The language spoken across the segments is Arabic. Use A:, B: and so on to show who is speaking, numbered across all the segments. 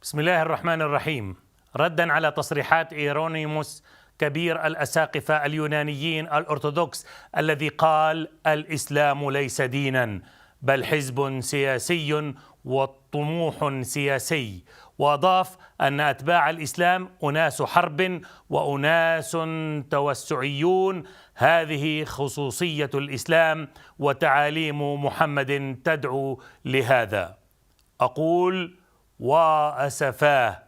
A: بسم الله الرحمن الرحيم. ردا على تصريحات إيرونيموس كبير الأساقفة اليونانيين الأرثوذكس الذي قال الإسلام ليس دينا بل حزب سياسي وطموح سياسي، وأضاف أن أتباع الإسلام أناس حرب وأناس توسعيون، هذه خصوصية الإسلام وتعاليم محمد تدعو لهذا. أقول وأسفاه،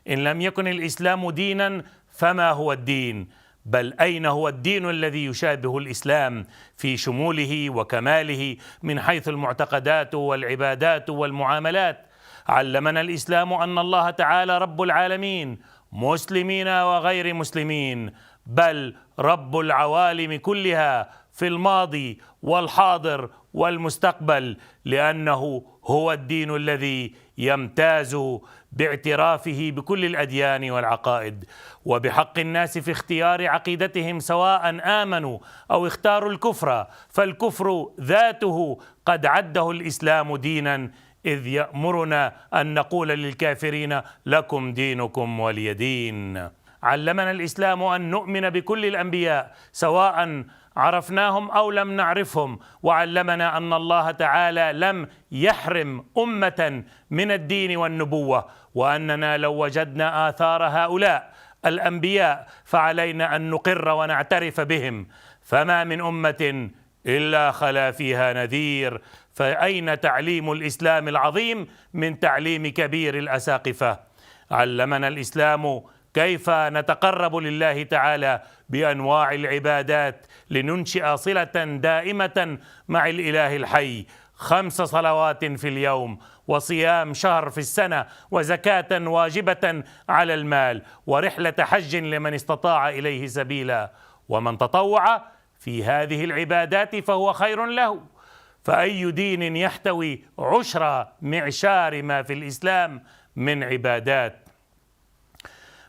A: إن لم يكن الإسلام دينا فما هو الدين؟ بل أين هو الدين الذي يشابه الإسلام في شموله وكماله من حيث المعتقدات والعبادات والمعاملات؟ علمنا الإسلام أن الله تعالى رب العالمين، مسلمين وغير مسلمين، بل رب العوالم كلها في الماضي والحاضر والمستقبل، لأنه هو الدين الذي يمتاز باعترافه بكل الأديان والعقائد، وبحق الناس في اختيار عقيدتهم سواء آمنوا أو اختاروا الكفر، فالكفر ذاته قد عده الإسلام دينا، إذ يأمرنا أن نقول للكافرين لكم دينكم ولي دين. علمنا الإسلام أن نؤمن بكل الأنبياء سواء عرفناهم أو لم نعرفهم، وعلمنا أن الله تعالى لم يحرم أمة من الدين والنبوة، وأننا لو وجدنا آثار هؤلاء الأنبياء فعلينا أن نقر ونعترف بهم، فما من أمة إلا خلا فيها نذير. فأين تعليم الإسلام العظيم من تعليم كبير الأساقفة؟ علمنا الإسلام كيف نتقرب لله تعالى بأنواع العبادات لننشئ صلة دائمة مع الإله الحي، 5 صلوات في اليوم، وصيام شهر في السنة، وزكاة واجبة على المال، ورحلة حج لمن استطاع إليه سبيلا، ومن تطوع في هذه العبادات فهو خير له. فأي دين يحتوي عشر معشار ما في الإسلام من عبادات؟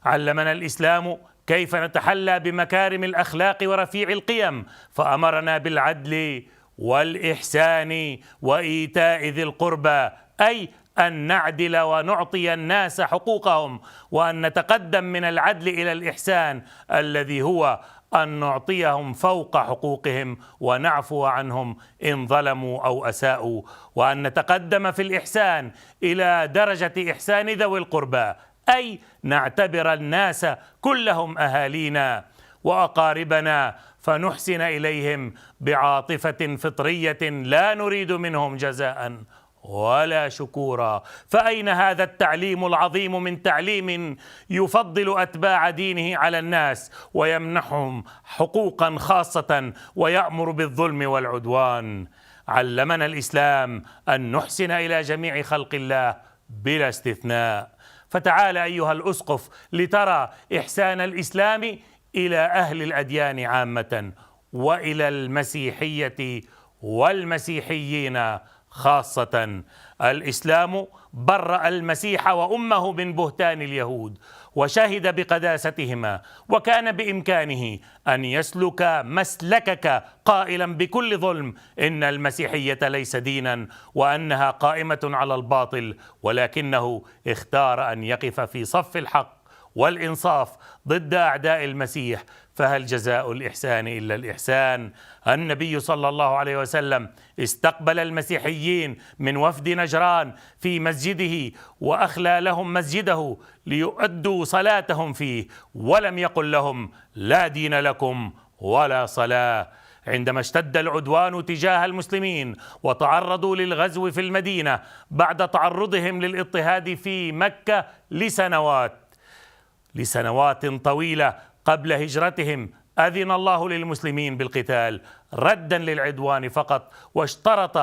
A: علمنا الإسلام كيف نتحلى بمكارم الأخلاق ورفيع القيم، فأمرنا بالعدل والإحسان وإيتاء ذي القربى، أي أن نعدل ونعطي الناس حقوقهم، وأن نتقدم من العدل إلى الإحسان الذي هو أن نعطيهم فوق حقوقهم ونعفو عنهم إن ظلموا أو أساءوا، وأن نتقدم في الإحسان إلى درجة إحسان ذوي القربى، أي نعتبر الناس كلهم أهالينا وأقاربنا، فنحسن إليهم بعاطفة فطرية لا نريد منهم جزاء ولا شكورا. فأين هذا التعليم العظيم من تعليم يفضل أتباع دينه على الناس ويمنحهم حقوقا خاصة ويأمر بالظلم والعدوان؟ علمنا الإسلام أن نحسن إلى جميع خلق الله بلا استثناء. فتعال أيها الأسقف لترى إحسان الإسلام إلى أهل الأديان عامة، وإلى المسيحية والمسيحيين خاصة. الإسلام برأ المسيح وأمه من بهتان اليهود، وشهد بقداستهما، وكان بإمكانه أن يسلك مسلكك قائلا بكل ظلم إن المسيحية ليس دينا وأنها قائمة على الباطل، ولكنه اختار أن يقف في صف الحق والإنصاف ضد أعداء المسيح. فهل جزاء الإحسان إلا الإحسان؟ النبي صلى الله عليه وسلم استقبل المسيحيين من وفد نجران في مسجده وأخلى لهم مسجده ليؤدوا صلاتهم فيه، ولم يقل لهم لا دين لكم ولا صلاة. عندما اشتد العدوان تجاه المسلمين وتعرضوا للغزو في المدينة بعد تعرضهم للاضطهاد في مكة لسنوات طويلة قبل هجرتهم، أذن الله للمسلمين بالقتال ردا للعدوان فقط، واشترط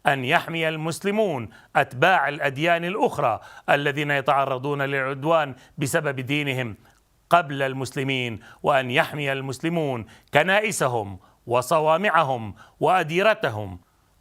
A: أن يحمي المسلمون أتباع الأديان الأخرى الذين يتعرضون للعدوان بسبب دينهم قبل المسلمين، وأن يحمي المسلمون كنائسهم وصوامعهم وأديرتهم.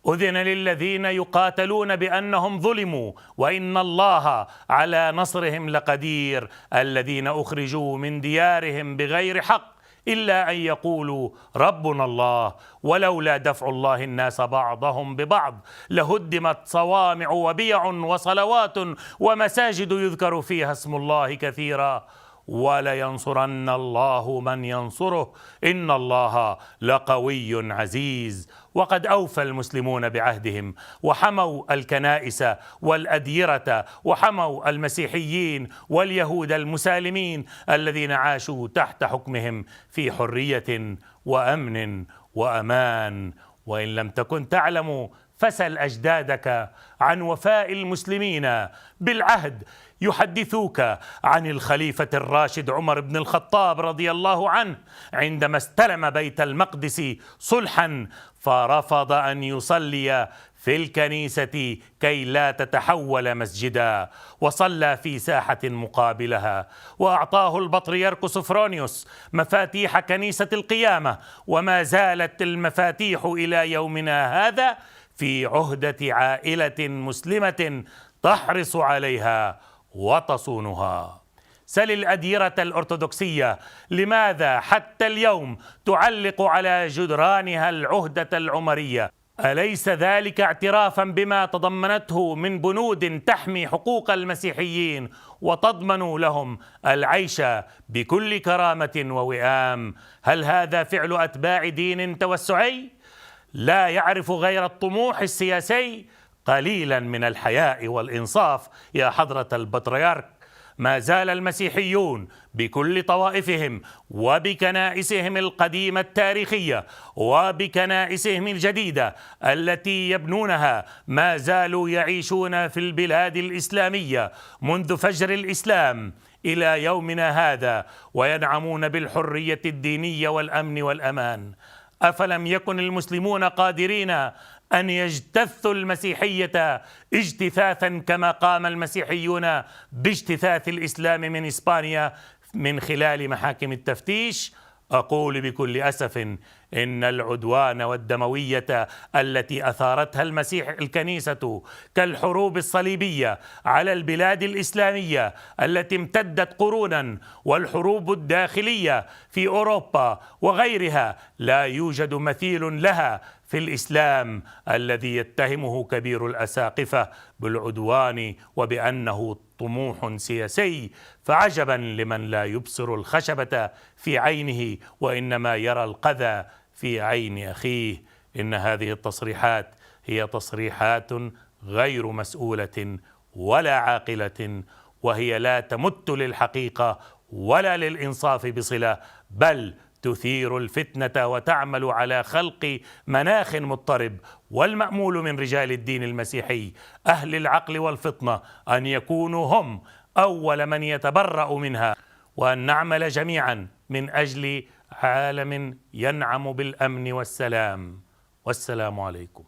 A: أذن للذين يقاتلون بأنهم ظلموا، وإن الله على نصرهم لقدير، الذين أخرجوا من ديارهم بغير حق إلا أن يقولوا ربنا الله ولولا دفع الله الناس بعضهم ببعض لهدمت صوامع وبيع وصلوات ومساجد يذكر فيها اسم الله كثيرا ولينصرن الله من ينصره إن الله لقوي عزيز. وقد أوفى المسلمون بعهدهم وحموا الكنائس والأديرة وحموا المسيحيين واليهود المسالمين الذين عاشوا تحت حكمهم في حرية وأمن وأمان. وإن لم تكن تعلم فسل أجدادك عن وفاء المسلمين بالعهد يحدثوك عن الخليفة الراشد عمر بن الخطاب رضي الله عنه عندما استلم بيت المقدس صلحا فرفض أن يصلي في الكنيسة كي لا تتحول مسجدا وصلى في ساحة مقابلها، وأعطاه البطريرك سوفرونيوس مفاتيح كنيسة القيامة، وما زالت المفاتيح إلى يومنا هذا في عهدة عائلة مسلمة تحرص عليها وتصونها. سل الأديرة الأرثوذكسية لماذا حتى اليوم تعلق على جدرانها العهدة العمرية؟ أليس ذلك اعترافا بما تضمنته من بنود تحمي حقوق المسيحيين وتضمن لهم العيش بكل كرامة ووئام؟ هل هذا فعل أتباع دين توسعي لا يعرف غير الطموح السياسي؟ قليلا من الحياء والإنصاف يا حضرة البطريرك. ما زال المسيحيون بكل طوائفهم وبكنائسهم القديمة التاريخية وبكنائسهم الجديدة التي يبنونها ما زالوا يعيشون في البلاد الإسلامية منذ فجر الإسلام إلى يومنا هذا وينعمون بالحرية الدينية والأمن والأمان. أفلم يكن المسلمون قادرين أن يجتثوا المسيحية اجتثاثا كما قام المسيحيون باجتثاث الإسلام من إسبانيا من خلال محاكم التفتيش؟ أقول بكل أسف إن العدوان والدموية التي أثارتها الكنيسة كالحروب الصليبية على البلاد الإسلامية التي امتدت قرونا والحروب الداخلية في أوروبا وغيرها لا يوجد مثيل لها في الإسلام الذي يتهمه كبير الأساقفة بالعدوان وبأنه طموح سياسي. فعجبا لمن لا يبصر الخشبة في عينه وإنما يرى القذى في عين أخيه. إن هذه التصريحات هي تصريحات غير مسؤولة ولا عاقلة، وهي لا تمت للحقيقة ولا للإنصاف بصلة، بل تثير الفتنة وتعمل على خلق مناخ مضطرب. والمأمول من رجال الدين المسيحي أهل العقل والفطنة أن يكونوا هم أول من يتبرأ منها، وأن نعمل جميعا من أجل عالم ينعم بالأمن والسلام. والسلام عليكم.